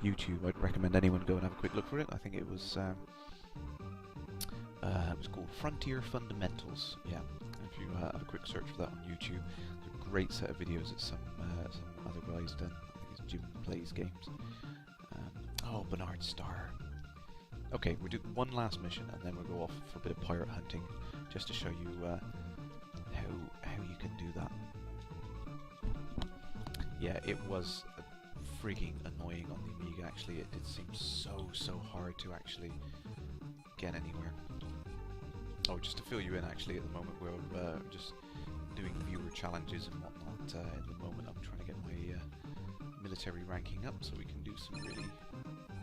YouTube. I'd recommend anyone go and have a quick look for it. I think it was called Frontier Fundamentals. Yeah, if you have a quick search for that on YouTube, there's a great set of videos that some other guys done. I think it's Jim Plays Games. Oh, Bernard Starr. Okay, we'll do one last mission and then we'll go off for a bit of pirate hunting, just to show you how you can do that. Yeah, it was freaking annoying on the Amiga. Actually, it did seem so hard to actually get anywhere. Oh, just to fill you in, actually, at the moment we're just doing viewer challenges and whatnot. At the moment, I'm trying to get my military ranking up so we can do some really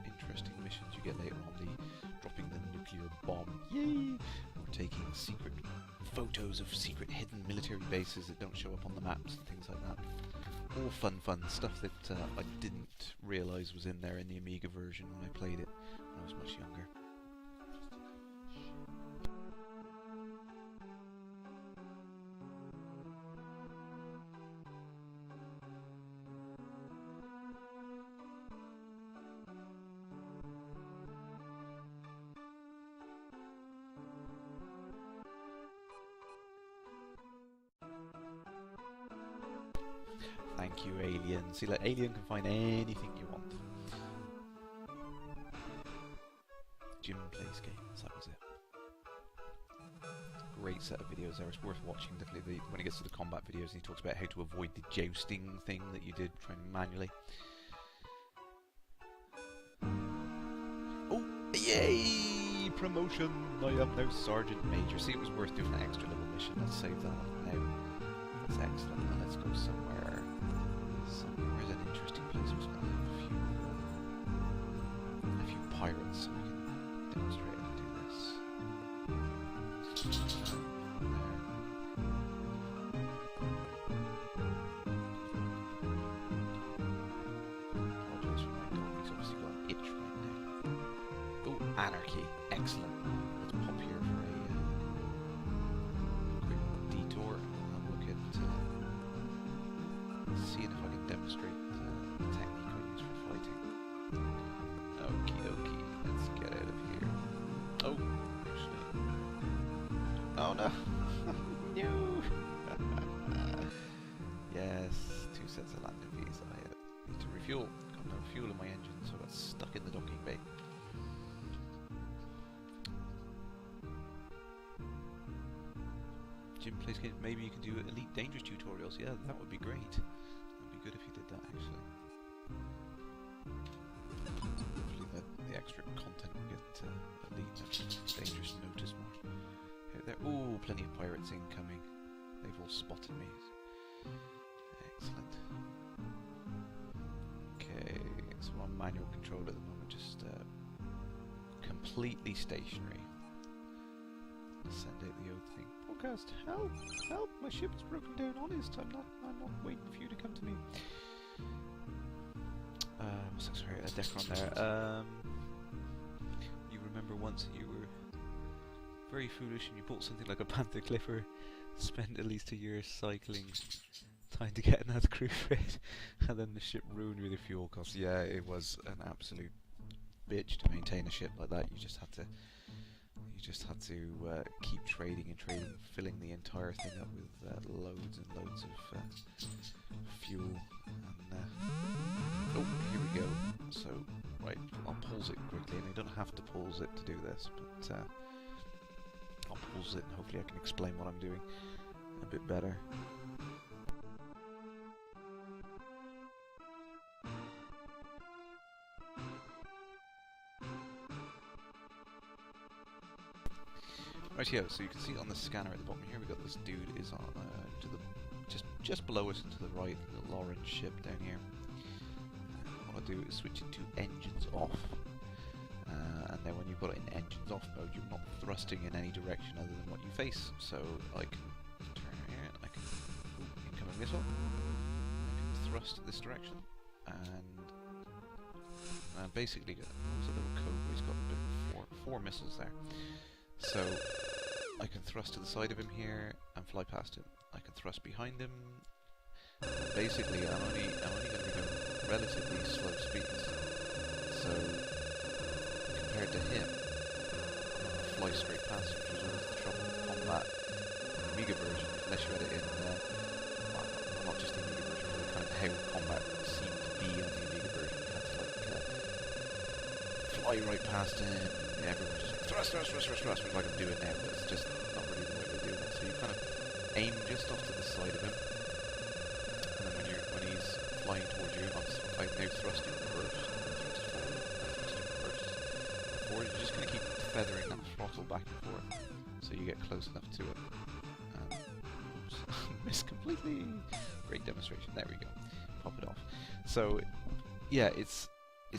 interesting missions you get later on. The dropping the nuclear bomb, yay! Or taking secret photos of secret hidden military bases that don't show up on the maps and things like that. All fun stuff that I didn't realise was in there in the Amiga version when I played it when I was much younger. Thank you, Alien. See, like, Alien can find anything you want. Jim Plays Games, that was it. Great set of videos there, it's worth watching, definitely. When he gets to the combat videos and he talks about how to avoid the jousting thing that you did trying manually. Oh, yay! Promotion! I am now Sergeant Major. See, it was worth doing an extra little mission. Let's save that one now. That's excellent. Now let's go somewhere. Where's an interesting place who's going to have a few pirates so we can demonstrate how to do this. Apologize for my dog, he's obviously got an itch right now. Oh, anarchy. Excellent. Let's pop here for a quick detour and have a look at seeing if I can demonstrate the technique I use for fighting. Okie dokie, let's get out of here. Oh, actually. Oh no! No! Yes, 2 sets of landing fees. I need to refuel. Got no fuel in my engine, so I got stuck in the docking bay. Jim Plays Games, maybe you can do Elite Dangerous tutorials. Yeah, that would be great. That would be good if you did that, actually. Hopefully the extra content will get Elite Dangerous noticed more. Out there. Ooh, plenty of pirates incoming. They've all spotted me. Excellent. Okay, so I'm on manual control at the moment, just completely stationary. Send out the old thing. Broadcast, help! Help! My ship is broken down. Honest, I'm not waiting for you to come to me. Sorry, a decker on there. You remember once that you were very foolish and you bought something like a Panther Clipper, spent at least a year cycling, trying to get another crew fit, and then the ship ruined with the fuel costs. Yeah, it was an absolute bitch to maintain a ship like that. You just had to keep trading and trading, filling the entire thing up with loads and loads of fuel. And oh, here we go. So, right, I'll pause it quickly, and I don't have to pause it to do this, but I'll pause it and hopefully I can explain what I'm doing a bit better. Right here, so you can see on the scanner at the bottom here, we got this dude is on to the just below us and to the right, the little orange ship down here. What I'll do is switch it to engines off, and then when you've got it in engines off mode, you're not thrusting in any direction other than what you face. So I can turn here, and I can incoming missile. I can thrust this direction, and basically, there's a little code where he's got four missiles there. So I can thrust to the side of him here and fly past him. I can thrust behind him. And basically, I'm only going to be going relatively slow speeds. pass, which was always the trouble with combat in the Amiga version, unless you had it in, well, not just the Amiga version, but kind of how combat seemed to be on the Amiga version. You had to like fly right past him, and everyone just like thrust, which like I'm doing now, but it's just not really the way they do it. So you kind of aim just off to the side of him, and then when he's flying towards you, I'm now thrusting reverse, thrust forward, thrusting reverse, forward. You're just going to keep feathering that throttle back and forth, so you get close enough to it. Oops, missed completely. Great demonstration. There we go. Pop it off. So, yeah, it's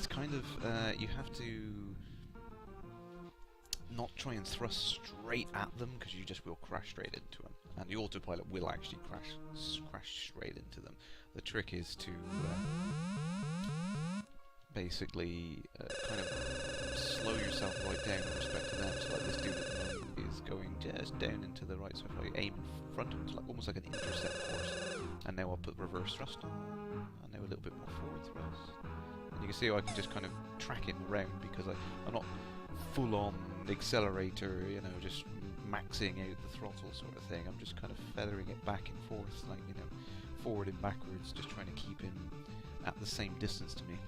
kind of you have to not try and thrust straight at them, because you just will crash straight into them, and the autopilot will actually crash straight into them. The trick is to basically kind of slow yourself right down with respect to them. So like this dude at the moment is going just down into the right, so if I aim in front of him, it's like almost like an intercept course, and now I'll put reverse thrust on, and now a little bit more forward thrust, and you can see how I can just kind of track him around, because I'm not full on accelerator, you know, just maxing out the throttle sort of thing. I'm just kind of feathering it back and forth, like, you know, forward and backwards, just trying to keep him at the same distance to me.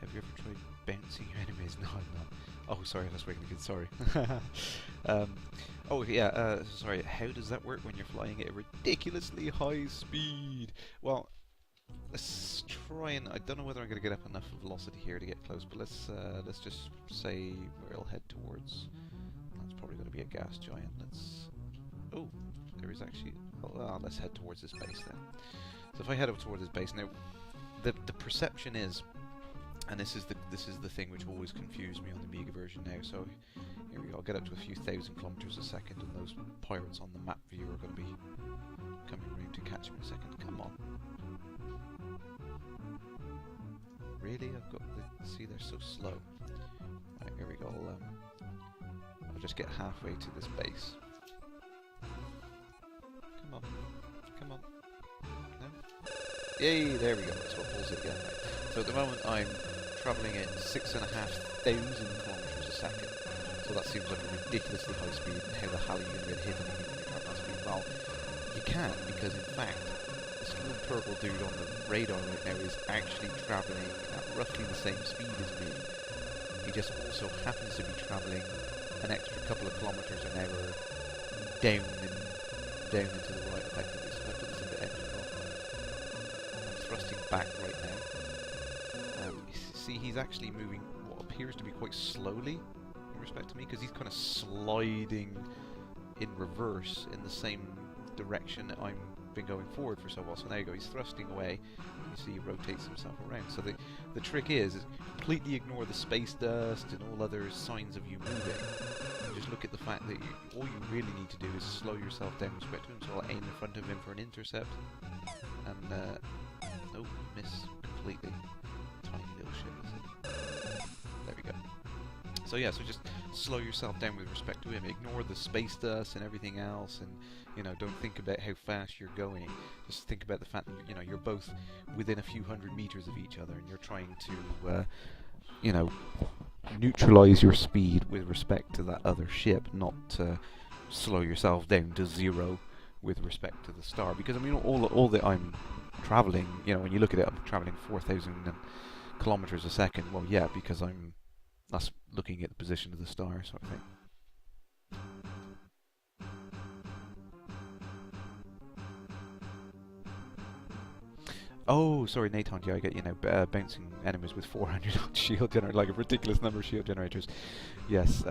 Have you ever tried bouncing your enemies? No, I'm not. Oh, sorry, I was waiting again, sorry. Oh, yeah, sorry, how does that work when you're flying at a ridiculously high speed? Well, let's try and... I don't know whether I'm going to get up enough velocity here to get close, but let's just say we'll head towards... That's probably going to be a gas giant. Let's... Oh, there is actually... Oh, let's head towards this base then. So if I head up towards this base... Now, the perception is... And this is the thing which always confused me on the Amiga version now. So here we go. I'll get up to a few thousand kilometers a second, and those pirates on the map view are going to be coming around to catch me in a second. Come on. Really? I've got the... See, they're so slow. Right, here we go. I'll just get halfway to this base. Come on. Come on. No? Yay, there we go. That's what pulls it again. Right. So at the moment I'm travelling at 6,500 kilometers a second. So that seems like a ridiculously high speed, and how the hell are you going to get hit when you're traveling that speed? Well, you can, because in fact, this little purple dude on the radar right now is actually travelling at roughly the same speed as me. He just also happens to be travelling an extra couple of kilometres an hour down into the right effectively. So if I put this in the engine off, I'm thrusting back right now. See, he's actually moving what appears to be quite slowly in respect to me, because he's kind of sliding in reverse in the same direction that I've been going forward for so while. So there you go, he's thrusting away. You see he rotates himself around. So the trick is completely ignore the space dust and all other signs of you moving. And just look at the fact that all you really need to do is slow yourself down with respect to him. So I'll aim in front of him for an intercept. And, nope, miss completely. Tiny little shit, is it? There we go. So yeah, so just slow yourself down with respect to him. Ignore the space dust and everything else, and you know, don't think about how fast you're going. Just think about the fact that you know you're both within a few hundred meters of each other, and you're trying to, you know, neutralize your speed with respect to that other ship, not slow yourself down to zero with respect to the star. Because I mean, all that I'm traveling, you know, when you look at it, I'm traveling 4,000 kilometers a second. Well, yeah, because that's looking at the position of the star, sort of thing. Oh, sorry, Nathan. Yeah, I get, you know, bouncing enemies with 400 shield generator, like a ridiculous number of shield generators. Yes.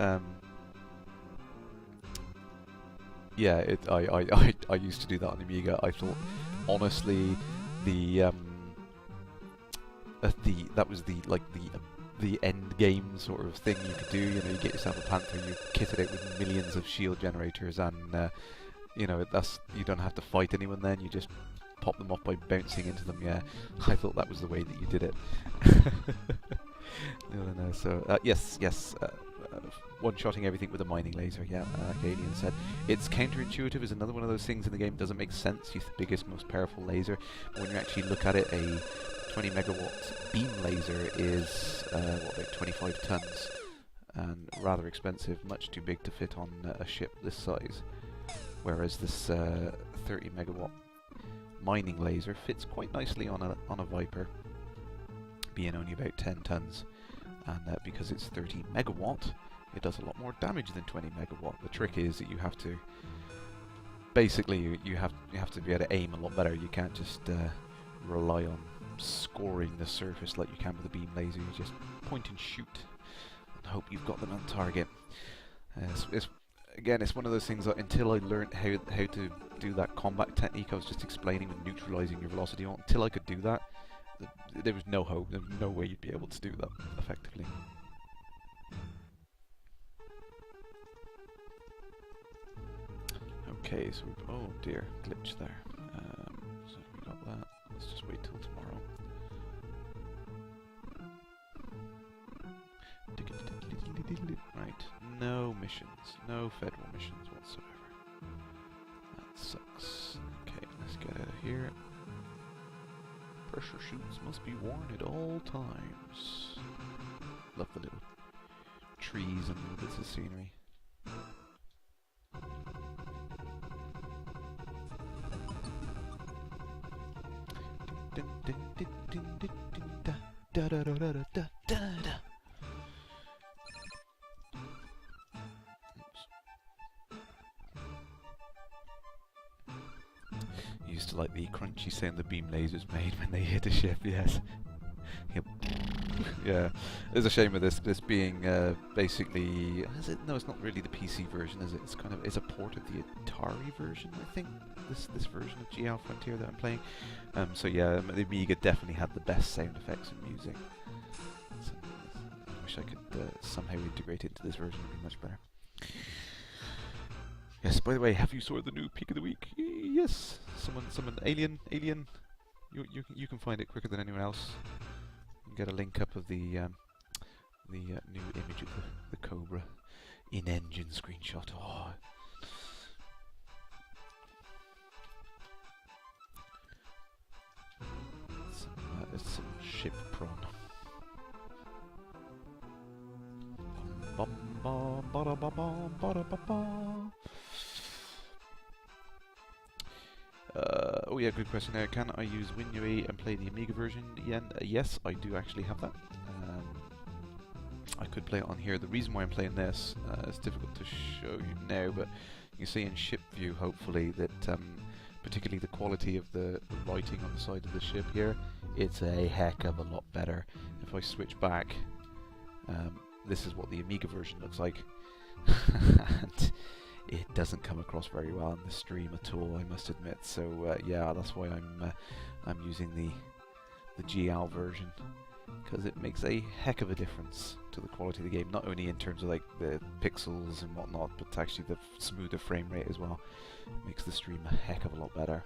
Yeah, I used to do that on Amiga. I thought, honestly, that was the end game sort of thing you could do. You know, you get yourself a Panther, you kit it out with millions of shield generators, and you know, you don't have to fight anyone. Then you just pop them off by bouncing into them. Yeah, I thought that was the way that you did it. No. So yes. one-shotting everything with a mining laser. Yeah, like Alien said. It's counterintuitive. Is another one of those things in the game doesn't make sense. Use the biggest, most powerful laser. But when you actually look at it, a 20 megawatt beam laser is what, about 25 tons, and rather expensive. Much too big to fit on a ship this size. Whereas this 30 megawatt mining laser fits quite nicely on a Viper, being only about 10 tons. And because it's 30 megawatt, it does a lot more damage than 20 megawatt. The trick is that you have to basically you have to be able to aim a lot better. You can't just rely on scoring the surface like you can with a beam laser. You just point and shoot and hope you've got them on target. Again, it's one of those things that until I learned how to do that combat technique I was just explaining with neutralizing your velocity on, until I could do that, there was no hope. There was no way you'd be able to do that effectively. Okay, so oh dear, glitch there. So we got that. Let's just wait till tomorrow. Right, no missions, no federal missions whatsoever. That sucks. Okay, let's get out of here. Pressure suits must be worn at all times. Love the little trees and little bits of scenery. Used to like the crunchy sound the beam lasers made when they hit a ship. Yes. Yep. Yeah. There's a shame of this being basically. Is it? No, it's not really the PC version, is it? It's a port of the Atari version, I think. This version of GL Frontier that I'm playing. So yeah, the Amiga definitely had the best sound effects and music. So, I wish I could somehow integrate it into this version. It'd be much better. Yes. By the way, have you saw the new Peak of the Week? Yes. Someone. Alien. You can find it quicker than anyone else. You can get a link up of the new image of the Cobra in-engine screenshot. Oh. Some ship prawn. Oh yeah, good question there. Can I use WinUI and play the Amiga version? Yes, I do actually have that. I could play it on here. The reason why I'm playing this, it's difficult to show you now, but you can see in ship view, hopefully, that particularly the quality of the writing on the side of the ship here, it's a heck of a lot better. If I switch back, this is what the Amiga version looks like. And it doesn't come across very well in the stream at all, I must admit. So yeah, that's why I'm using the GL version, because it makes a heck of a difference to the quality of the game, not only in terms of like the pixels and whatnot, but actually the smoother frame rate as well. It makes the stream a heck of a lot better.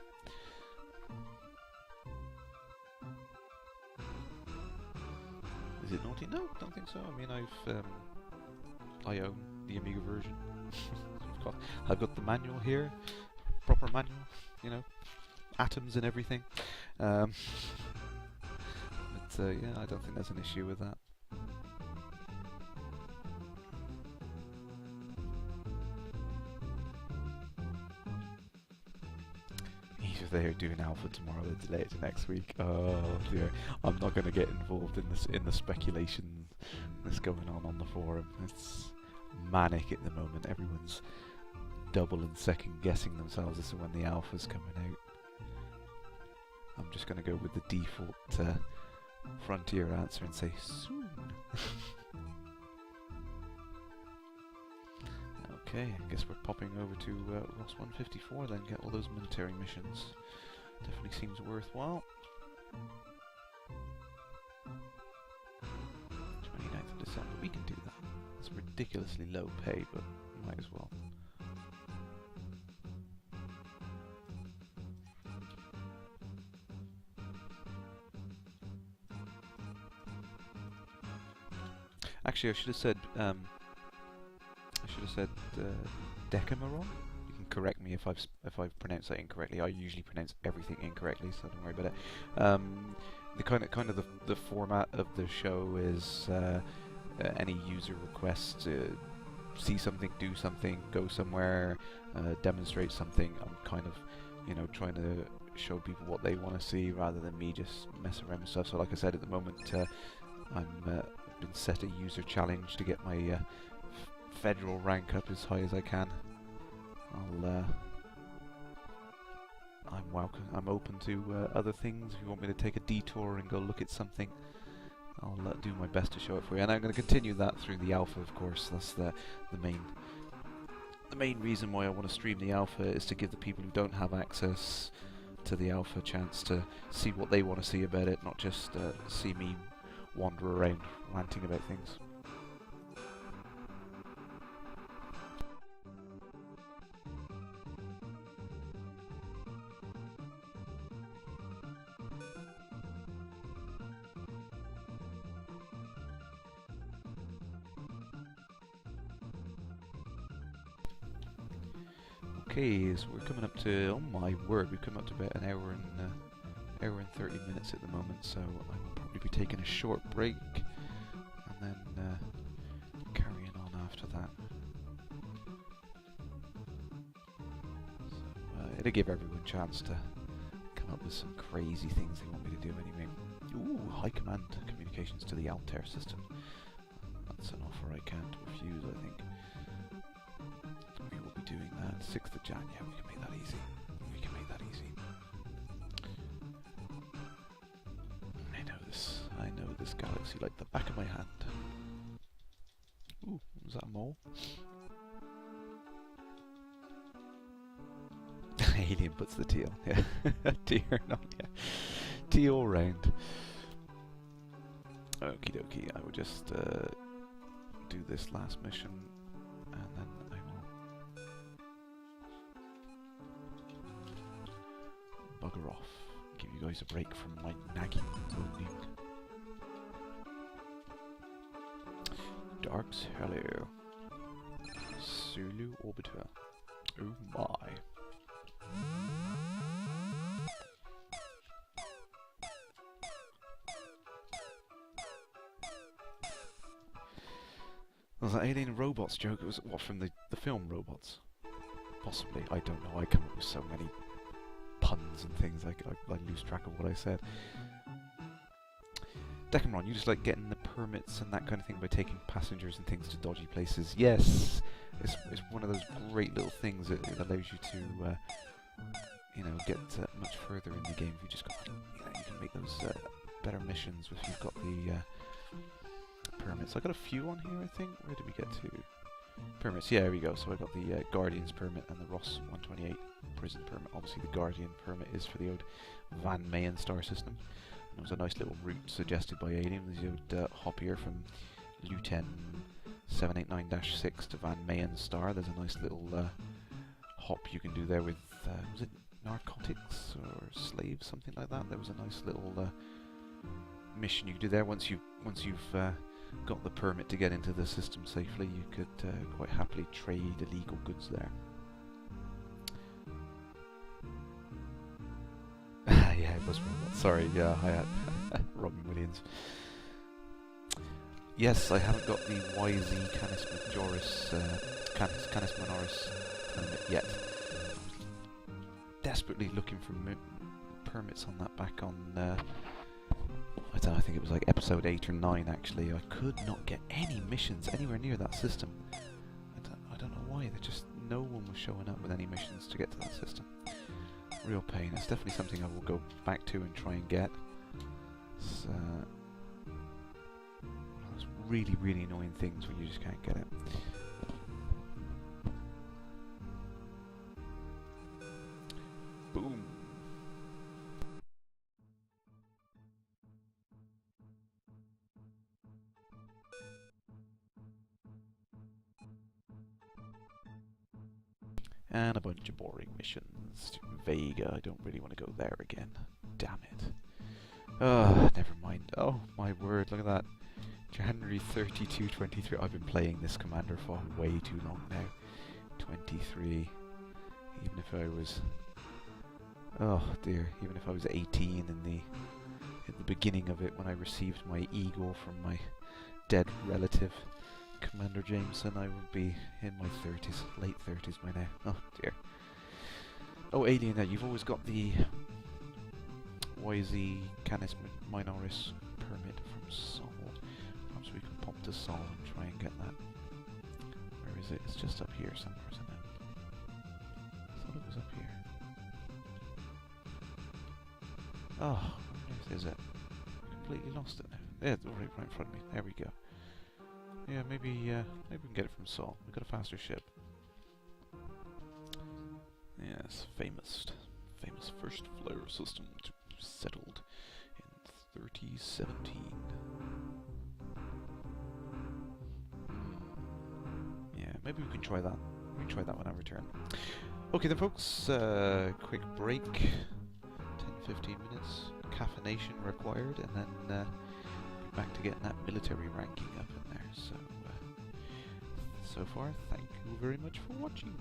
Is it naughty? No, don't think so. I mean, I own the Amiga version. I've got the manual here, proper manual, you know, atoms and everything. But yeah, I don't think there's an issue with that. Either they're doing alpha tomorrow, they delay it to next week. Oh dear, I'm not going to get involved in the speculation that's going on the forum. It's manic at the moment. Everyone's double and second guessing themselves as to when the alpha's coming out. I'm just going to go with the default Frontier answer and say soon. Okay, I guess we're popping over to Ross 154 then, get all those military missions. Definitely seems worthwhile. 29th of December, we can do that. It's ridiculously low pay, but might as well. Actually, I should have said said Decameron. You can correct me if I've pronounced that incorrectly. I usually pronounce everything incorrectly, so don't worry about it. The kind of the format of the show is any user request, see something, do something, go somewhere, demonstrate something. I'm kind of, you know, trying to show people what they want to see rather than me just mess around with stuff. So like I said, at the moment I've been set a user challenge to get my federal rank up as high as I can. I'm open to other things. If you want me to take a detour and go look at something, I'll do my best to show it for you. And I'm going to continue that through the alpha, of course. That's the main reason why I want to stream the alpha, is to give the people who don't have access to the alpha a chance to see what they want to see about it, not just see me wander around ranting about things. Okay, so we're coming up to, oh my word, we've come up to about an hour and 30 minutes at the moment, so I will probably be taking a short break and then carrying on after that. So it'll give everyone a chance to come up with some crazy things they want me to do anyway. Ooh, high command communications to the Altair system. That's an offer I can't refuse, I think. Doing that 6th of Jan. Yeah, we can make that easy. We can make that easy. I know this galaxy like the back of my hand. Ooh, was that a mole? Alien puts the teal. Yeah, dear, not yeah. Teal round. Okie dokie. I will just do this last mission, and then bugger off. Give you guys a break from my nagging moaning. Dark's hello. Sulu Orbiter. Oh my. Was that Alien Robots joke? It was what, from the film Robots? Possibly. I don't know. I come up with so many puns and things, I lose track of what I said. Decameron, you just like getting the permits and that kind of thing by taking passengers and things to dodgy places. Yes, it's one of those great little things that it allows you to, you know, get much further in the game. If you just got, you know, you can make those better missions if you've got the permits. I got a few on here, I think. Where did we get to? Permits, yeah, there we go. So I got the Guardian's permit and the Ross 128 prison permit. Obviously the Guardian permit is for the old Van Mayen star system. And it was a nice little route suggested by Alien. There's the old hop here from Luten 789-6 to Van Mayen star. There's a nice little hop you can do there with, was it narcotics or slaves, something like that? There was a nice little mission you could do there. Once you've got the permit to get into the system safely, you could quite happily trade illegal goods there. Yeah, it was Robot. Sorry, yeah, I had Robin Williams. Yes, I haven't got the YZ Canis Minoris permit yet. I was desperately looking for permits on that back on I don't know, I think it was like episode 8 or 9 actually. I could not get any missions anywhere near that system. I don't know why, no one was showing up with any missions to get to that system. Real pain. It's definitely something I will go back to and try and get. It's those really, really annoying things when you just can't get it. Boom. And a bunch of boring missions to Vega. I don't really want to go there again. Damn it. Never mind. Oh, my word, look at that. January 32, 23. I've been playing this commander for way too long now. 23. Even if I was... Oh dear, even if I was 18 in the beginning of it when I received my ego from my dead relative, Commander Jameson, I would be in my 30s, late 30s by now. Oh dear. Oh, Alien, you've always got the YZ Canis Minoris permit from Sol. Perhaps we can pop to Sol and try and get that. Where is it? It's just up here somewhere, isn't it? I thought it was up here. Oh, where is it? Completely lost it now. Yeah, it's right in front of me. There we go. Yeah, maybe we can get it from Sol. We've got a faster ship. Yes, famous first flare system settled in 3017. Yeah, maybe we can try that. We can try that when I return. Okay then, folks. Quick break. 10-15 minutes. Caffeination required, and then be back to getting that military ranking up in there. So far, thank you very much for watching.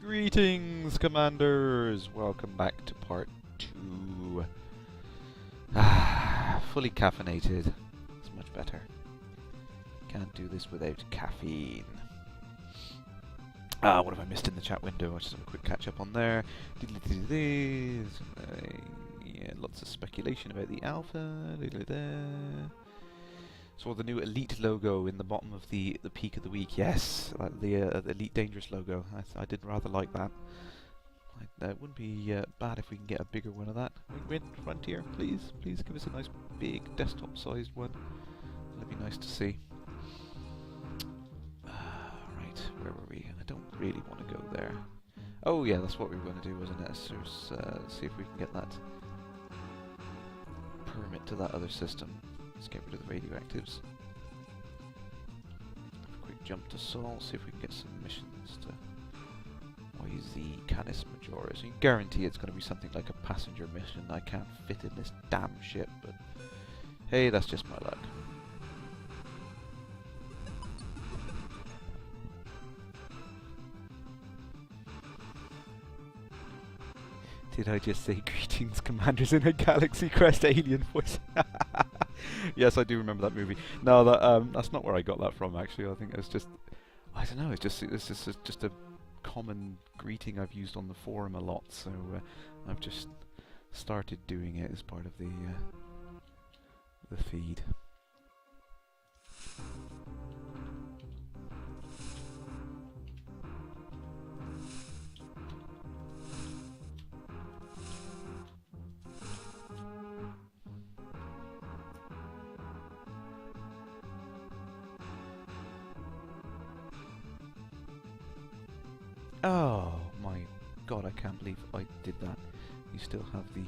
Greetings, Commanders! Welcome back to part 2. Ah, fully caffeinated. It's much better. Can't do this without caffeine. What have I missed in the chat window? I'll just have a quick catch up on there. Yeah, lots of speculation about the alpha. Saw the new Elite logo in the bottom of the peak of the week. Yes, the Elite Dangerous logo. I did rather like that. It wouldn't be bad if we can get a bigger one of that. Win Frontier, please. Please give us a nice big desktop-sized one. That'd be nice to see. Right, where were we? I don't really want to go there. Oh yeah, that's what we were going to do, wasn't it? So, see if we can get that permit to that other system. Let's get rid of the radioactives. Quick jump to Sol, see if we can get some missions to YZ Canis Majoris. You can guarantee it's going to be something like a passenger mission. I can't fit in this damn ship, but hey, that's just my luck. Did I just say greetings, Commanders, in a Galaxy Crest alien voice? Yes, I do remember that movie. No, that's not where I got that from. Actually, I think it's just, I don't know. It's just a common greeting I've used on the forum a lot. So I've just started doing it as part of the feed. Oh my god, I can't believe I did that. You still have the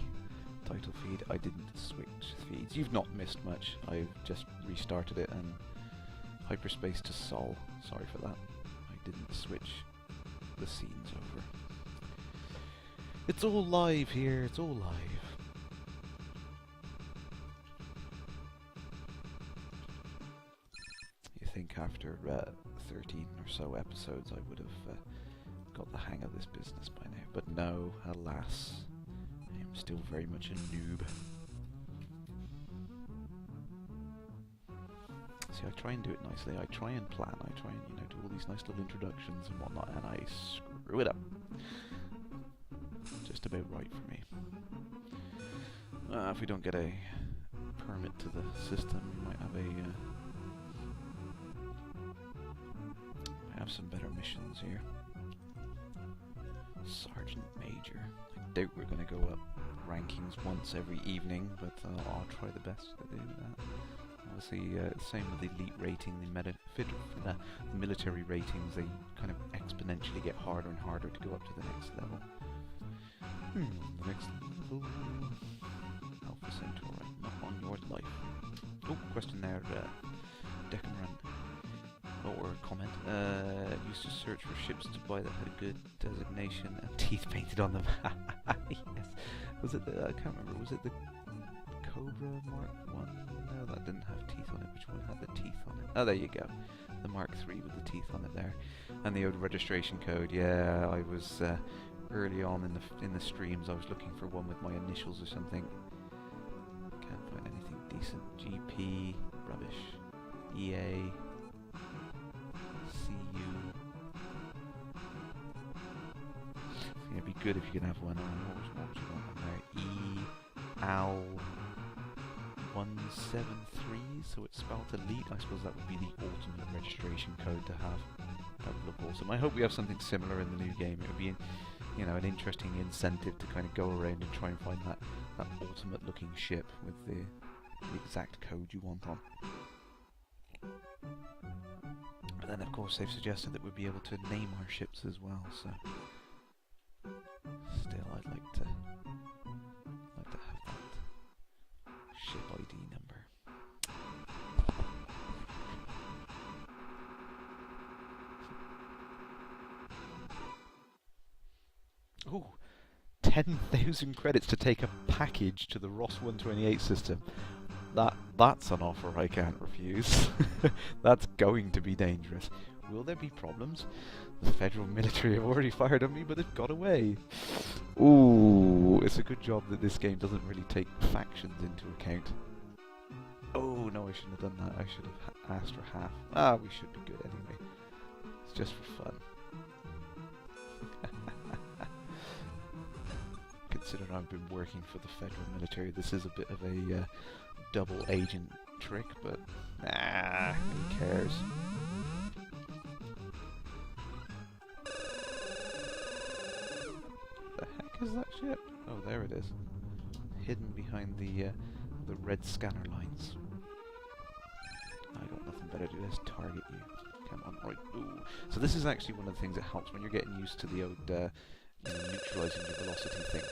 title feed. I didn't switch feeds. You've not missed much. I've just restarted it and hyperspace to Sol. Sorry for that. I didn't switch the scenes over. It's all live here. It's all live. You think after 13 or so episodes, I would have got the hang of this business by now. But no, alas, I am still very much a noob. See, I try and do it nicely. I try and plan. I try and, you know, do all these nice little introductions and whatnot, and I screw it up. Just about right for me. If we don't get a permit to the system, we might have have some better missions here. Sergeant Major. I doubt we're going to go up rankings once every evening, but I'll try the best to do that. Obviously, same with the elite rating, the military ratings, they kind of exponentially get harder and harder to go up to the next level. The next level... Alpha Centauri, not on your life. Oh, question there, Decameron. Or comment. Used to search for ships to buy that had a good designation and teeth painted on them. Yes. Was it the, I can't remember, was it the Cobra Mark 1? No, that didn't have teeth on it. Which one had the teeth on it? Oh, there you go. The Mark 3 with the teeth on it there. And the old registration code. Yeah, I was early on in the streams, I was looking for one with my initials or something. Can't find anything decent. GP, rubbish. EA, CU. So it'd be good if you could have one on. What was you want on there? EAL 173, so it's spelled elite. I suppose that would be the ultimate registration code to have. That would look awesome. I hope we have something similar in the new game. It would be, you know, an interesting incentive to kind of go around and try and find that ultimate looking ship with the exact code you want on. But then of course they've suggested that we'd be able to name our ships as well, so still I'd like to have that ship ID number. Ooh, 10,000 credits to take a package to the Ross 128 system. That's an offer I can't refuse. That's going to be dangerous. Will there be problems? The federal military have already fired on me, but they've got away. Ooh, it's a good job that this game doesn't really take factions into account. Oh no, I shouldn't have done that. I should have asked for half. Ah, we should be good anyway. It's just for fun. Considering I've been working for the federal military, this is a bit of a double agent trick, but nah, who cares? The heck is that ship? Oh, there it is, hidden behind the red scanner lines. I got nothing better to do. Let's target you. Come on, right. Ooh. So this is actually one of the things that helps when you're getting used to the old neutralizing your velocity thing.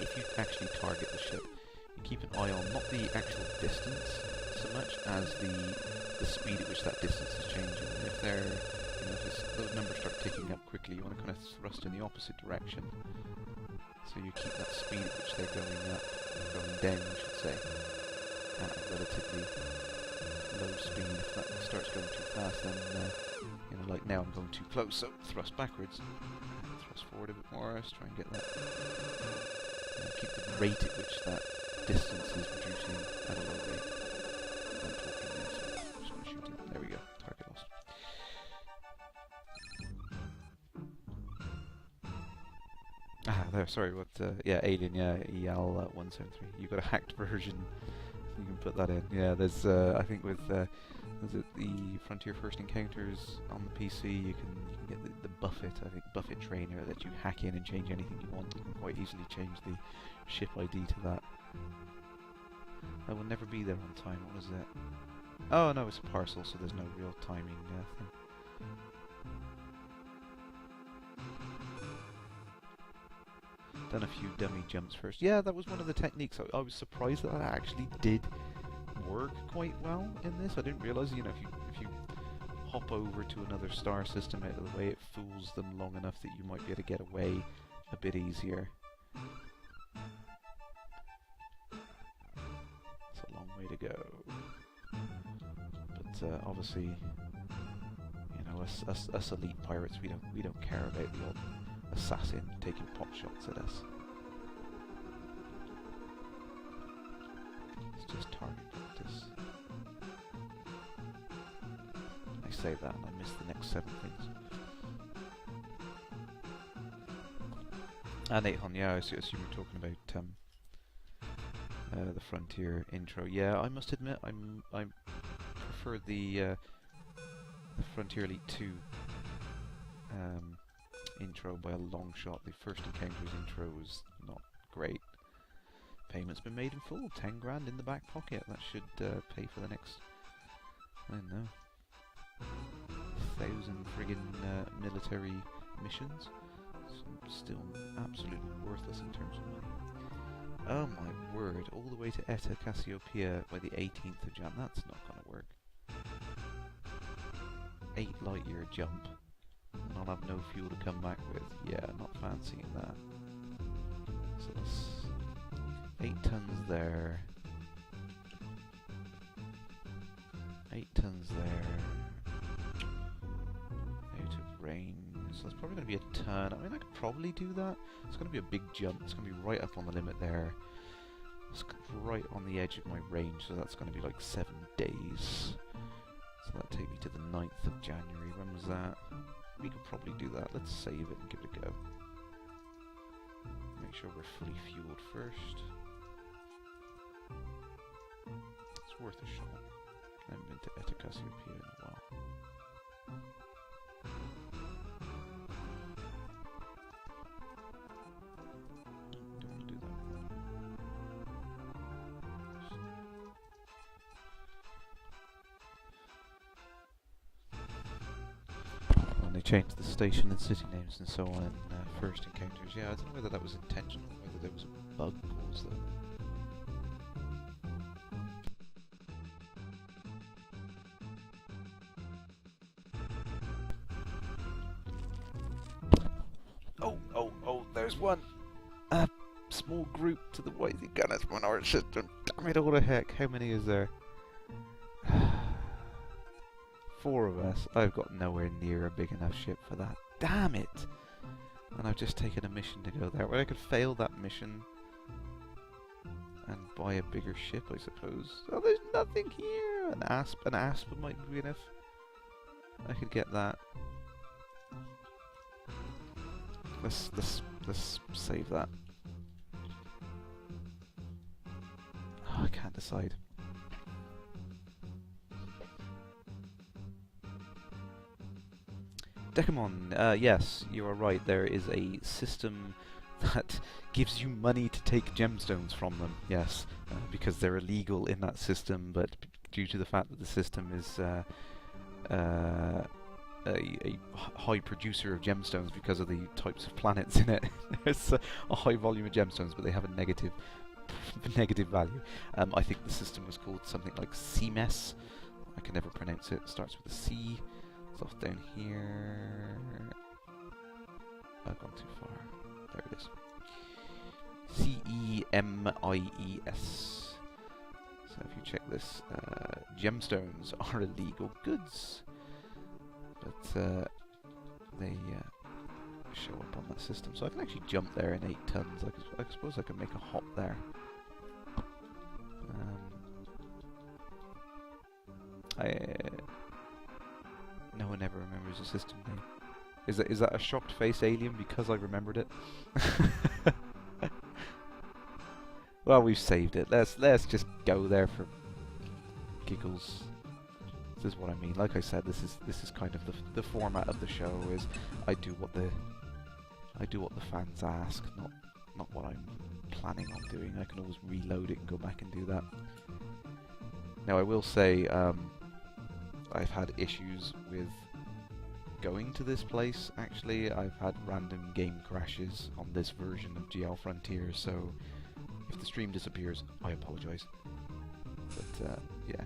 If you actually target the ship, you keep an eye on not the actual distance so much as the speed at which that distance is changing. And if they're, you know, if those numbers start ticking up quickly, you want to kind of thrust in the opposite direction. So you keep that speed at which they're going up, going down, I should say, at a relatively low speed. If that starts going too fast, then you know, like now I'm going too close, so thrust backwards. Thrust forward a bit more, let's try and get that. Keep the rate at which that distance is reducing at a low rate. I'm talking there, so I'm just going to shoot it. There we go, target lost. Ah, there, sorry, what, yeah, Alien, yeah, EL 173. You've got a hacked version, you can put that in. Yeah, there's, I think with, was it the Frontier First Encounters on the PC, you can get the Buffet, I think, Buffet Trainer that you hack in and change anything you want. You can quite easily change the ship ID to that. I will never be there on time, what is that? Oh no, it's a parcel, so there's no real timing thing. Done a few dummy jumps first. Yeah, that was one of the techniques. I was surprised that actually did work quite well in this. I didn't realise, you know, if you hop over to another star system out of the way, it fools them long enough that you might be able to get away a bit easier. It's a long way to go. But obviously, you know, us elite pirates, we don't care about the odd assassin taking pot shots at us. It's just target practice. I say that and I miss the next 7 things. And 800, yeah, I assume we're talking about the Frontier intro. Yeah, I must admit, I prefer the Frontier Elite 2 intro by a long shot. The first Encounters intro was not great. Payment's been made in full, 10 grand in the back pocket. That should pay for the next, I don't know, 1,000 friggin' military missions. Still absolutely worthless in terms of money. Oh my word, all the way to Eta Cassiopeia by the 18th of Jan. That's not gonna work. 8 light year jump. And I'll have no fuel to come back with. Yeah, not fancying that. So that's 8 tons there. 8 tons there. Out of range. So it's probably going to be a turn. I mean, I could probably do that. It's going to be a big jump. It's going to be right up on the limit there. It's right on the edge of my range, so that's going to be like 7 days. So that'll take me to the 9th of January. When was that? We could probably do that. Let's save it and give it a go. Make sure we're fully fueled first. It's worth a shot. I haven't been to Eta Cassiopeia in a while. They changed the station and city names and so on in First Encounters. Yeah, I don't know whether that was intentional, whether there was a bug caused that. Oh, there's one! Small group to the Whitey Gunners Minority System. Damn it all to heck, how many is there? 4 of us. I've got nowhere near a big enough ship for that. Damn it! And I've just taken a mission to go there. Well, I could fail that mission and buy a bigger ship, I suppose. Oh, there's nothing here! An asp might be enough. I could get that. Let's save that. Oh, I can't decide. Decamon, yes, you are right. There is a system that gives you money to take gemstones from them. Yes, because they're illegal in that system, but due to the fact that the system is a high producer of gemstones because of the types of planets in it, there's a high volume of gemstones, but they have a negative value. I think the system was called something like CMES. I can never pronounce it. It starts with a C. Off down here. I've gone too far. There it is. CEMIES. So if you check this, gemstones are illegal goods, but they show up on that system. So I can actually jump there in 8 tons. I suppose I can make a hop there. No one ever remembers the system name. Is that a shocked face alien because I remembered it? Well, we've saved it. Let's just go there for giggles. This is what I mean. Like I said, this is kind of the format of the show. Is I do what the fans ask, not what I'm planning on doing. I can always reload it and go back and do that. Now I will say. I've had issues with going to this place, actually. I've had random game crashes on this version of GL Frontier, so if the stream disappears, I apologise. But, yeah,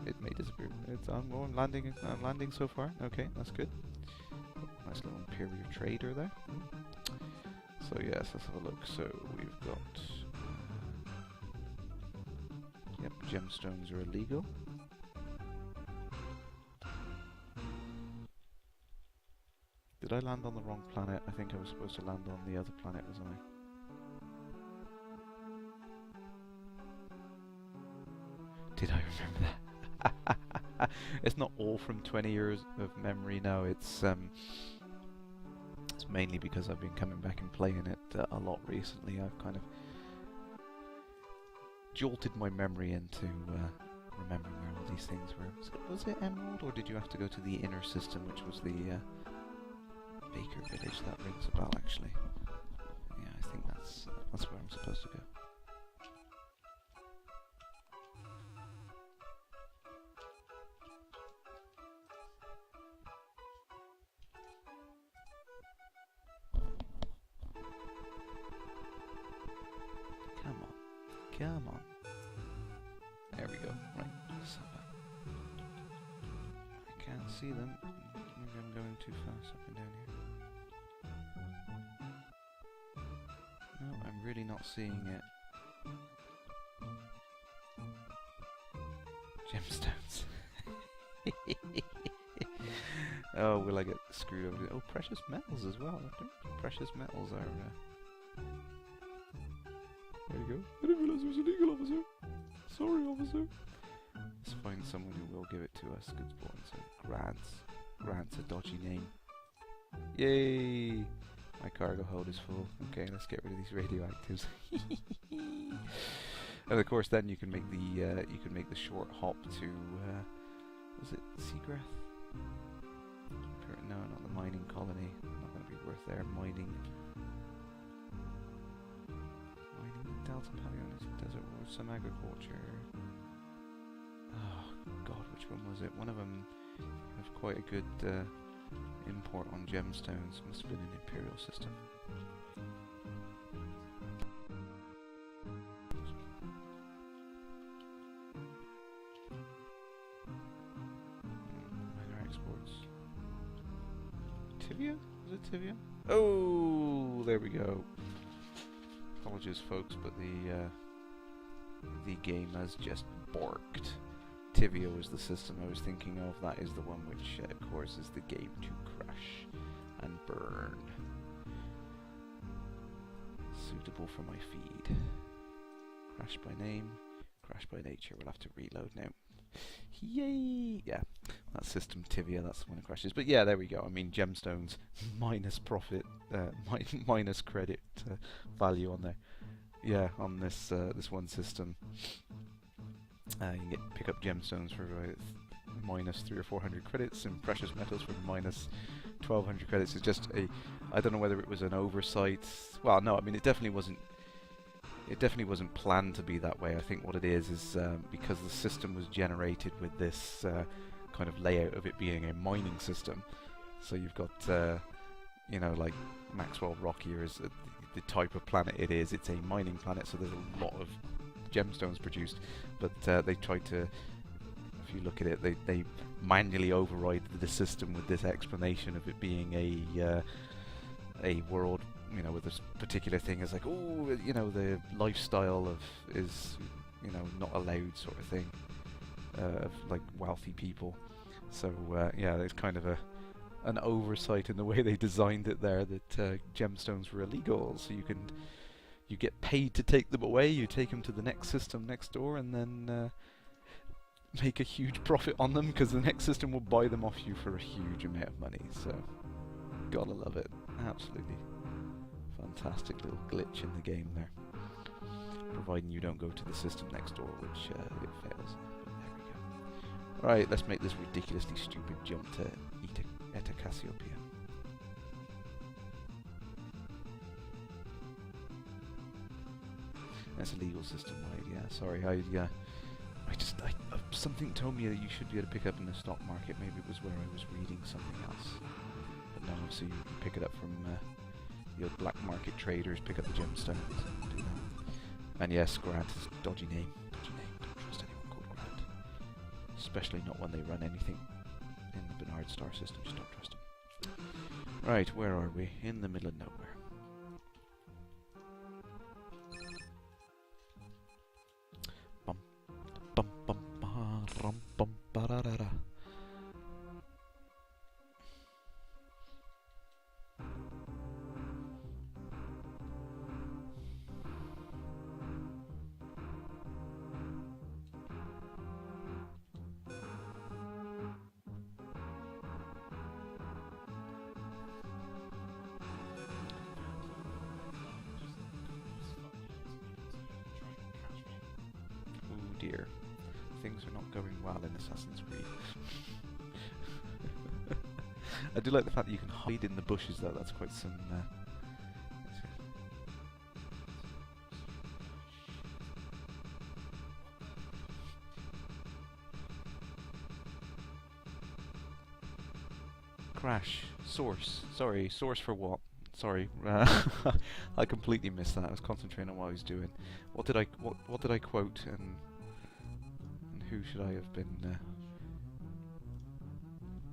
it may disappear. I'm landing so far. Okay, that's good. Nice little Imperial trader there. So yes, let's have a look. So we've got... Yep, gemstones are illegal. Did I land on the wrong planet? I think I was supposed to land on the other planet, wasn't I? Did I remember that? It's not all from 20 years of memory now. It's mainly because I've been coming back and playing it a lot recently. I've kind of jolted my memory into remembering where all these things were. Was it Emerald, or did you have to go to the inner system, which was the Baker Village? That rings a bell, actually. Yeah, I think that's where I'm supposed to go. Come on. There we go. Right. So, I can't see them. Maybe I'm going too fast up and down here. No, I'm really not seeing it. Gemstones. Oh, will I get screwed over? Oh, precious metals as well. Precious metals are... There you go. I didn't realise it was a legal officer. Sorry, officer. Let's find someone who will give it to us. Good boy. So Grant's. Grant's a dodgy name. Yay! My cargo hold is full. Okay, let's get rid of these radioactives. And of course, then you can make the short hop to was it Seagrath? No, not the mining colony. Not going to be worth there. Mining Delta Pavilion, desert or some agriculture. Oh god, which one was it? One of them have quite a good import on gemstones. Must have been an Imperial system. Minor exports. Tivia? Was it Tivia? Oh, there we go. Apologies, folks, but the game has just borked. Tivia was the system I was thinking of. That is the one which causes the game to crash and burn. Suitable for my feed. Crash by name, crash by nature. We'll have to reload now. Yay! Yeah, that system Tivia, that's the one that crashes. But yeah, there we go. I mean, gemstones minus profit, minus credit value on there. Yeah, on this this one system, you can pick up gemstones for minus 300 or 400 credits, and precious metals for minus 1200 credits. It's just I don't know whether it was an oversight. Well, no, I mean it definitely wasn't. It definitely wasn't planned to be that way. I think what it is because the system was generated with this kind of layout of it being a mining system. So you've got, you know, like Maxwell Rock here is the type of planet it is. It's a mining planet, so there's a lot of gemstones produced. But they tried to, if you look at it, they manually override the system with this explanation of it being a world, you know, with this particular thing is like, oh, you know, the lifestyle of is, you know, not allowed sort of thing, of like wealthy people. So yeah, there's kind of an oversight in the way they designed it there, that gemstones were illegal. So you get paid to take them away. You take them to the next system next door, and then make a huge profit on them, because the next system will buy them off you for a huge amount of money. So gotta love it, absolutely. Fantastic little glitch in the game there. Providing you don't go to the system next door, which it fails. But there we go. Right, let's make this ridiculously stupid jump to Eta Cassiopeia. That's a legal system, right? Yeah, sorry, something told me that you should be able to pick up in the stock market. Maybe it was where I was reading something else. But no, so you can pick it up from the old black market traders, pick up the gemstones and do that. And yes, Grant is a dodgy name. Dodgy name. Don't trust anyone called Grant. Especially not when they run anything in the Bernard Star system. Just don't trust them. Right, where are we? In the middle of nowhere. Bum, things are not going well in Assassin's Creed. I do like the fact that you can hide in the bushes though, that's quite some... Crash. Source. Sorry, source for what? Sorry, I completely missed that. I was concentrating on what I was doing. What did I quote, and who should I have been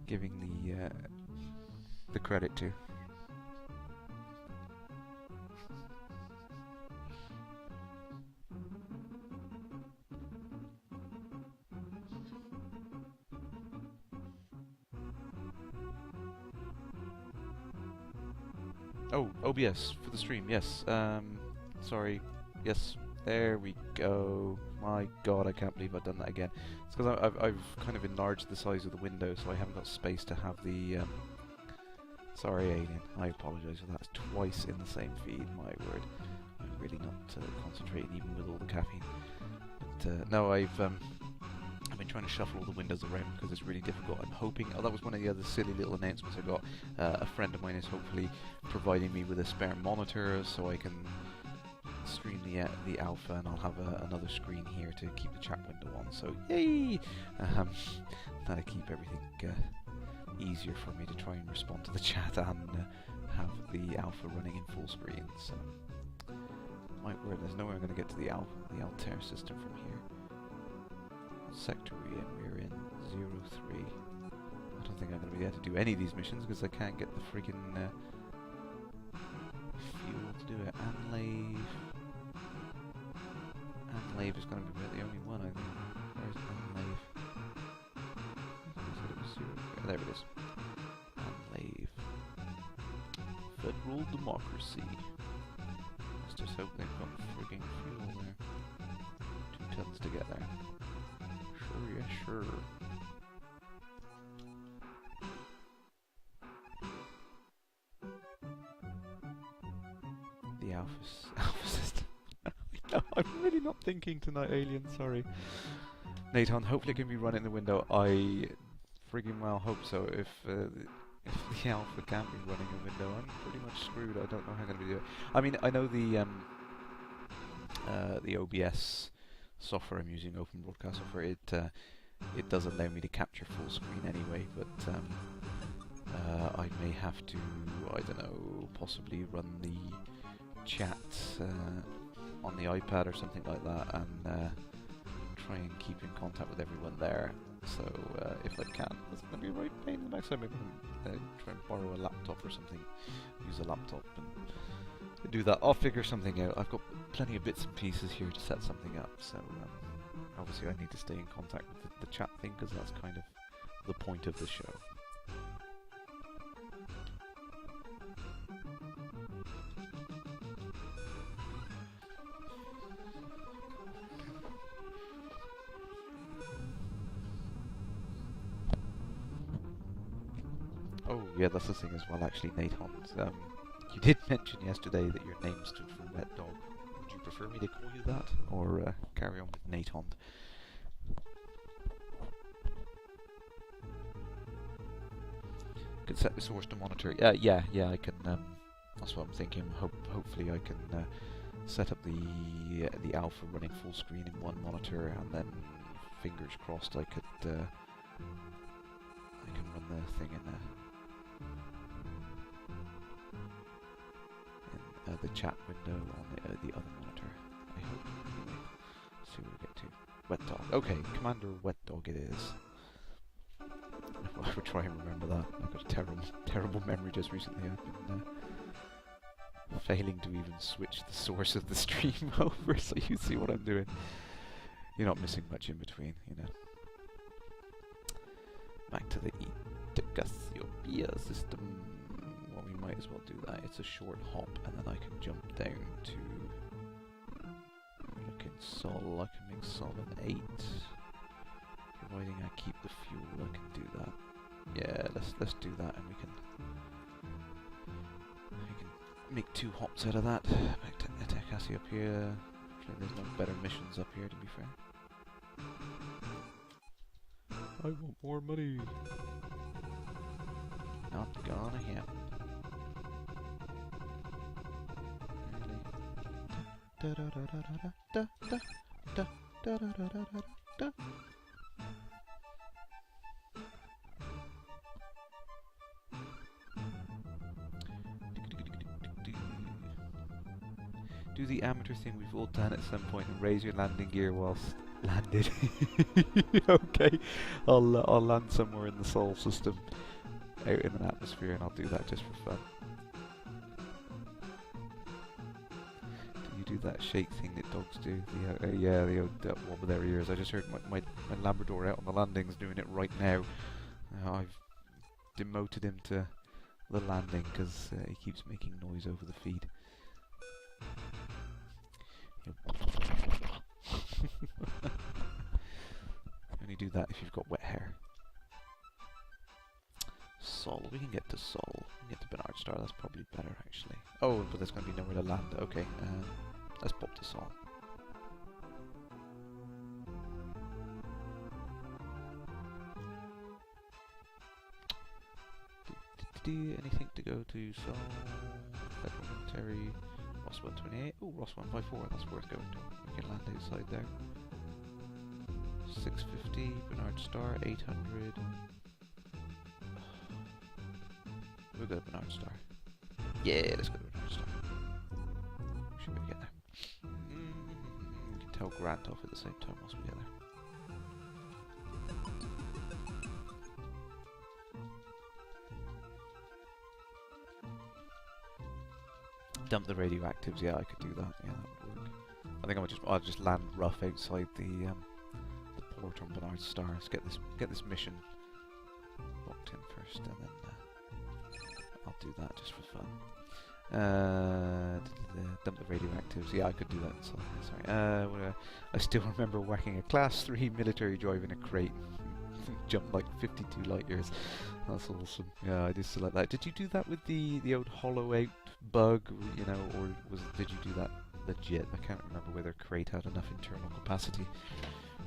giving the credit to? Oh, OBS for the stream, yes. Sorry, yes, there we go. My god, I can't believe I've done that again. It's because I've kind of enlarged the size of the window, so I haven't got space to have the... Sorry, Alien, I apologise for that. It's twice in the same feed, my word. I'm really not concentrating even with all the caffeine. But no, I've been trying to shuffle all the windows around because it's really difficult. I'm hoping... Oh, that was one of the other silly little announcements I got. A friend of mine is hopefully providing me with a spare monitor so I can stream the alpha, and I'll have another screen here to keep the chat window on. So, yay! That'll keep everything easier for me to try and respond to the chat and have the alpha running in full screen. So, my word, there's nowhere I'm going to get to the Altair system from here. Sector we're in 03. I don't think I'm going to be able to do any of these missions because I can't get the freaking fuel to do it. Anlave is going to be the only one, I think. Where's Anlave? I said it was 0. Yeah, there it is. Anlave. Federal democracy. Let's just hope they've got freaking fuel there. 2 tons to get there. Sure, yeah, sure. The alpha system. No, I'm really not thinking tonight, Alien, sorry. Nathan, hopefully it can be run in the window. I friggin' well hope so. If the alpha can't be running a window, I'm pretty much screwed. I don't know how I'm going to do it. I mean, I know the OBS software I'm using, Open Broadcast Software, it does allow me to capture full screen anyway, but I may have to, I don't know, possibly run the chat on the iPad or something like that, and try and keep in contact with everyone there. So if I can, it's going to be a right pain in the backside. Maybe I can try and borrow a laptop or something, use a laptop and do that. I'll figure something out. I've got plenty of bits and pieces here to set something up, so obviously I need to stay in contact with the chat thing because that's kind of the point of the show. Oh yeah, that's the thing as well actually, Nate Hans. You did mention yesterday that your name stood for Wet Dog. Would you prefer me to call you that, or carry on with Nate Hond? Can set the source to monitor. Yeah, I can. That's what I'm thinking. Hopefully, I can set up the alpha running full screen in one monitor, and then fingers crossed I could I can run the thing in the chat window on the other monitor. I hope. Anyway, let's see where we get to. Wet Dog. Okay, Commander Wet Dog it is. I would try and remember that. I've got a terrible memory just recently. I've been failing to even switch the source of the stream over so you see what I'm doing. You're not missing much in between, you know. Back to the Cassiopeia system. Well, we might as well do that. It's a short hop, and then I can jump down to... Looking Sol, I can make Sol an 8. Providing I keep the fuel, I can do that. Yeah, let's do that, and we can make 2 hops out of that. Back to Cassiopeia. There's no better missions up here, to be fair. I want more money. Not gonna happen. Da da da da da da da da da da da da da. Do the amateur thing we've all done at some point and raise your landing gear whilst landed. Okay, I'll land somewhere in the solar system, out in an atmosphere, and I'll do that just for fun. Do you do that shake thing that dogs do? Yeah, the old wobble their ears. I just heard my Labrador out on the landings doing it right now. I've demoted him to the landing because he keeps making noise over the feed. Only do that if you've got wet hair. Sol, we can get to Sol. We can get to Bernard Star, that's probably better actually. Oh, but there's going to be nowhere to land. Okay, let's pop to Sol. Anything to go to Sol? Federal Military. Ross 128. Oh, Ross 154. That's worth going to. We can land outside there. 650. Bernard Star 800. We'll go to Bernard Star. Yeah, let's go to Bernard Star. Should we get there? We can tell Grant off at the same time once we get there. Dump the radioactives. Yeah, I could do that. Yeah, that would work. I think I'll just land rough outside the port on Bernard Star. Let's get this mission locked in first, and then I'll do that just for fun. Dump the radioactives. Yeah, I could do that. Sorry. I still remember whacking a Class 3 military drive in a crate. Jumped like 52 light years. That's awesome. Yeah, I just like that. Did you do that with the old hollow out bug, you know, or did you do that legit? I can't remember whether crate had enough internal capacity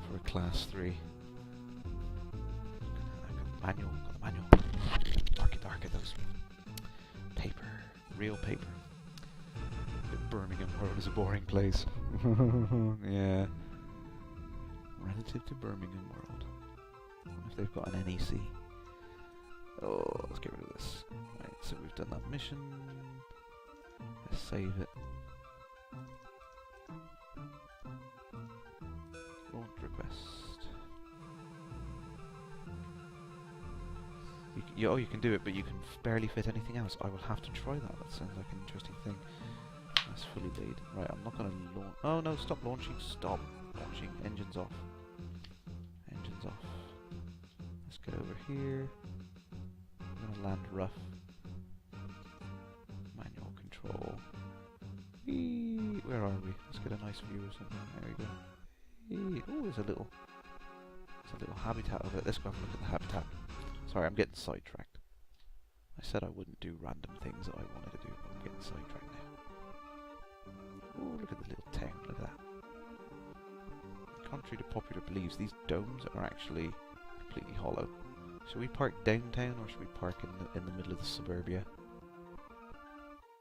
for a Class 3. Got the manual. Darky, those. Paper. Real paper. Birmingham World is a boring place. Yeah. Relative to Birmingham World. If they've got an NEC. Oh, let's get rid of this. Right, so we've done that mission. Let's save it. Launch request. You can do it, but you can barely fit anything else. I will have to try that. That sounds like an interesting thing. That's fully laid. Right, I'm not going to launch. Oh no, stop launching. Stop launching. Engines off. Engines off. Let's get over here. I'm going to land rough. Manual control. Whee! Where are we? Let's get a nice view or something. There we go. Oh, there's a little habitat of it. Let's go have a look at the habitat. Sorry, I'm getting sidetracked. I said I wouldn't do random things that I wanted to do, but I'm getting sidetracked now. Oh, look at the little town. Look at that. Contrary to popular beliefs, these domes are actually completely hollow. Should we park downtown or should we park in the middle of the suburbia?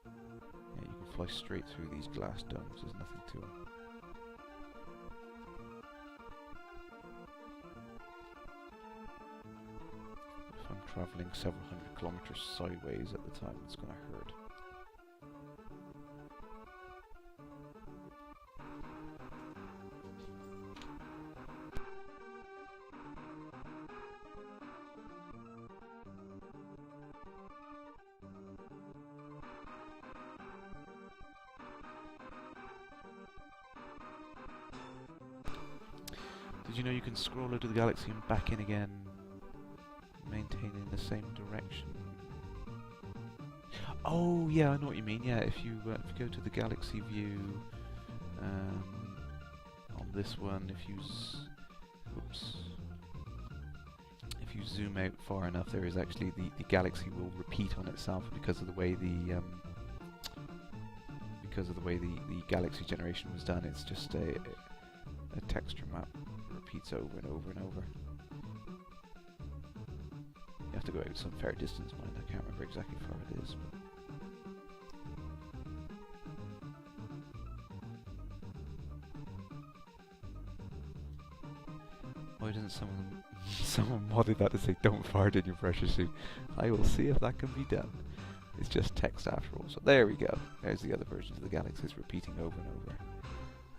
Yeah, you can fly straight through these glass domes. There's nothing to them. If I'm travelling several hundred kilometers sideways at the time, it's going to hurt. Did you know you can scroll out of the galaxy and back in again, maintaining the same direction? Oh yeah, I know what you mean. Yeah, if you go to the galaxy view on this one, if you zoom out far enough, there is actually the galaxy will repeat on itself because of the way the galaxy generation was done. It's just a texture map. Repeats over and over and over. have to go out some fair distance, mind. I can't remember exactly how far it is. But why doesn't someone modded that to say don't fart in your pressure suit? I will see if that can be done. It's just text after all. So there we go. There's the other versions of the galaxies repeating over and over.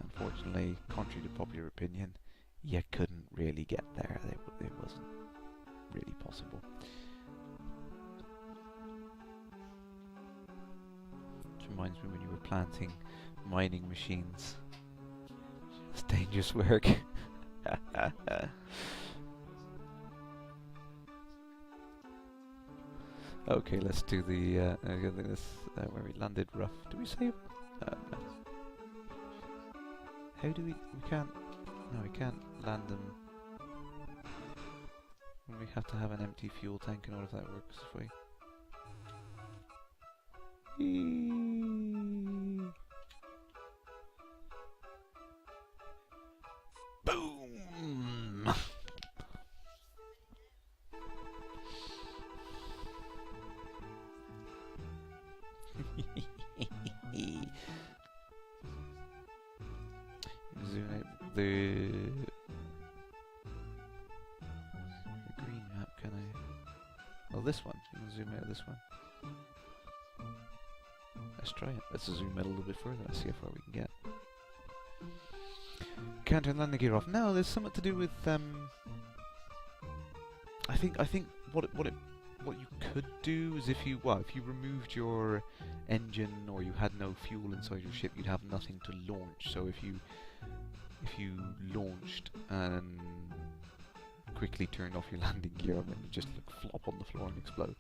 Unfortunately, contrary to popular opinion, you couldn't really get there. It wasn't really possible. Which reminds me when you were planting mining machines. It's dangerous work. Okay, let's do the where we landed rough. Do we save? No. How do we can't, no, we can't land them. We have to have an empty fuel tank in order if that works. Boom! Zoom out the green map, can I? Oh, this one. You can zoom out this one. Let's try it. Let's zoom out a little bit further. Let's see how far we can get. Can't turn landing gear off. No, there's something to do with I think what you could do is if you removed your engine or you had no fuel inside your ship, you'd have nothing to launch. So if you launched and quickly turned off your landing gear, then you just flop on the floor and explode.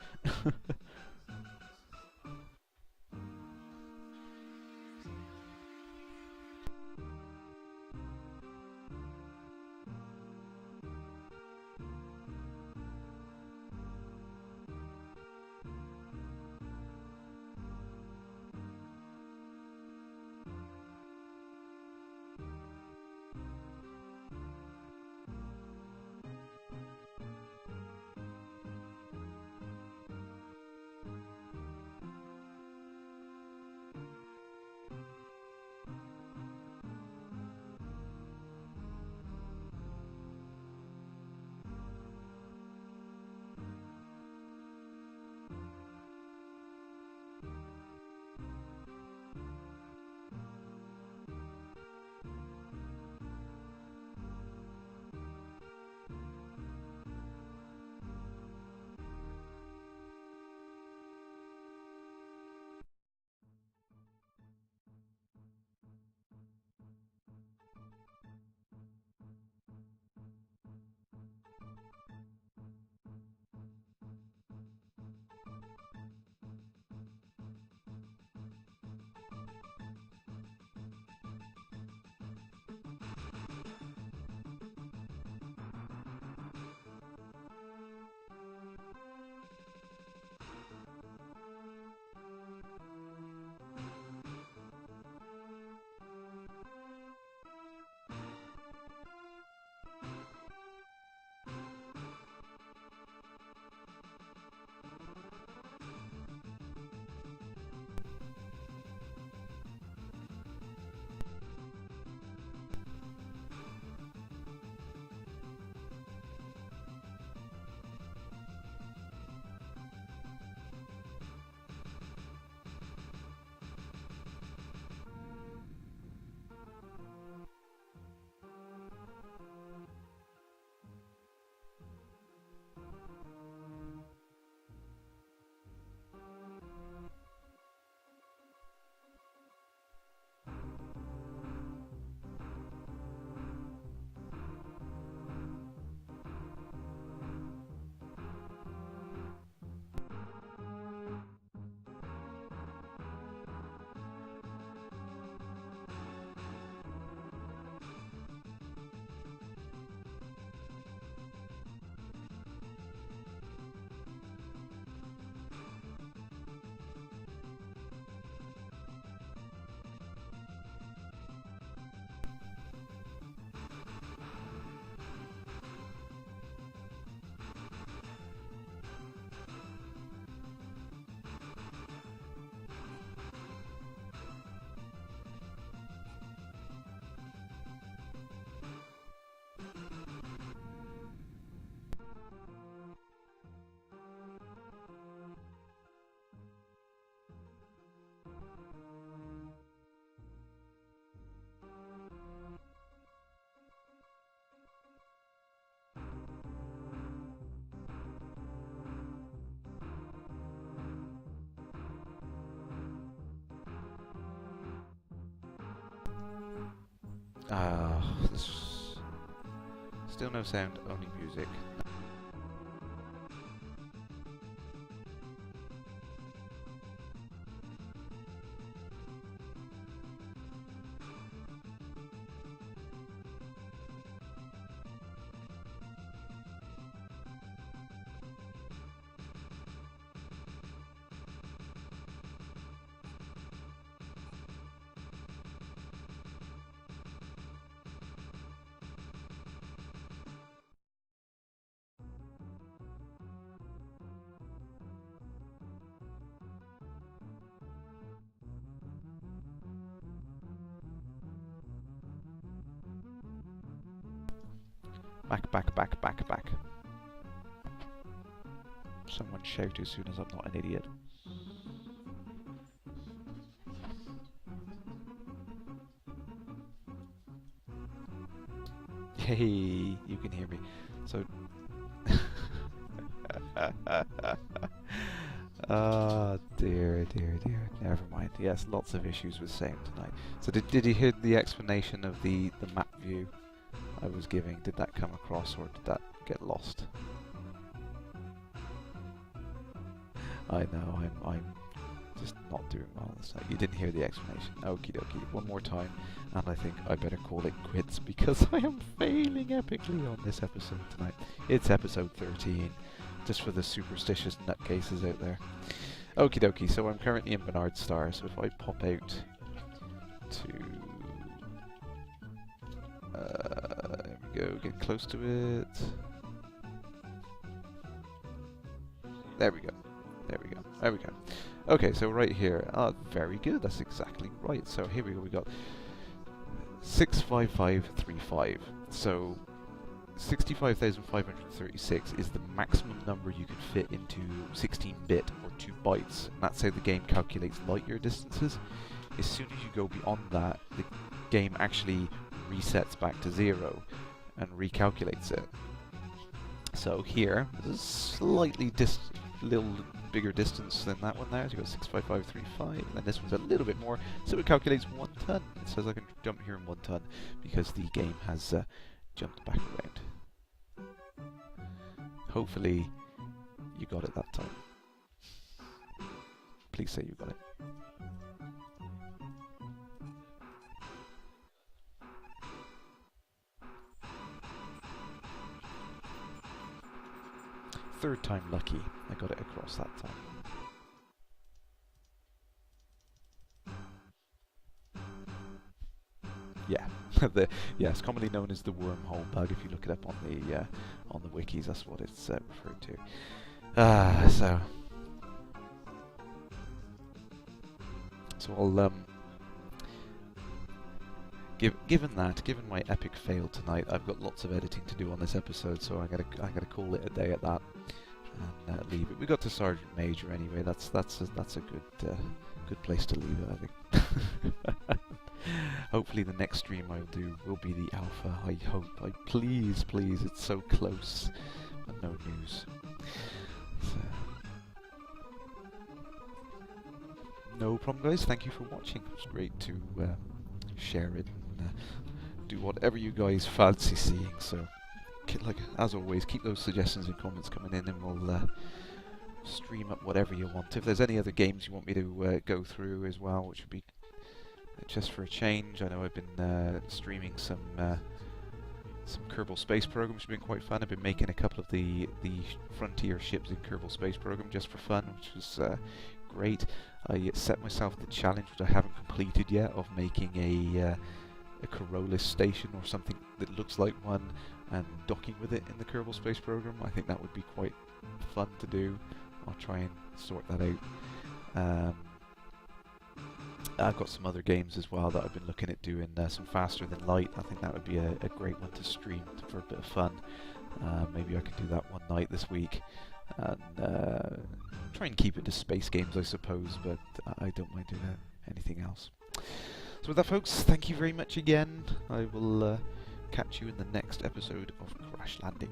There's still no sound, only music. Back. Someone shout as soon as I'm not an idiot. Hey, you can hear me. So... oh, dear. Never mind. Yes, lots of issues with sound tonight. So did you hear the explanation of the map view I was giving? Did that come across or did that get lost? I know, I'm just not doing well this night. You didn't hear the explanation. Okie dokie. One more time, and I think I better call it quits because I am failing epically on this episode tonight. It's episode 13, just for the superstitious nutcases out there. Okie dokie, so I'm currently in Bernard Star, so if I pop out to... there we go, get close to it. There we go. Okay, so right here, very good, that's exactly right. So here we go, we got 65535. So 65,536 is the maximum number you can fit into 16-bit or 2 bytes. And that's how the game calculates light year distances. As soon as you go beyond that, the game actually resets back to 0 and recalculates it. So here, there's a slightly little bigger distance than that one there. So you got 65535, and then this one's a little bit more, so it calculates 1 ton. It says I can jump here in 1 ton because the game has jumped back around. Hopefully you got it that time. Please say you got it. Third time lucky, I got it across that time. Yeah, it's commonly known as the wormhole bug. If you look it up on the wikis, that's what it's referred to. So I'll given my epic fail tonight, I've got lots of editing to do on this episode, so I gotta call it a day at that and leave it. We got to Sergeant Major anyway. That's a good place to leave it, I think. Hopefully the next stream I'll do will be the alpha. I hope. Please, it's so close, but no news. So, no problem, guys. Thank you for watching. It's great to share it and do whatever you guys fancy seeing. So, like as always, keep those suggestions and comments coming in, and we'll stream up whatever you want. If there's any other games you want me to go through as well, which would be just for a change. I know I've been streaming some Kerbal Space Program, which has been quite fun. I've been making a couple of the Frontier ships in Kerbal Space Program just for fun, which was great. I set myself the challenge, which I haven't completed yet, of making a Kerrash station or something that looks like one and docking with it in the Kerbal Space Program. I think that would be quite fun to do. I'll try and sort that out. I've got some other games as well that I've been looking at doing, some Faster Than Light. I think that would be a great one to stream for a bit of fun. Maybe I could do that one night this week. And try and keep it to space games, I suppose, but I don't mind doing anything else. So with that, folks, thank you very much again. I will catch you in the next episode of Crash Landing.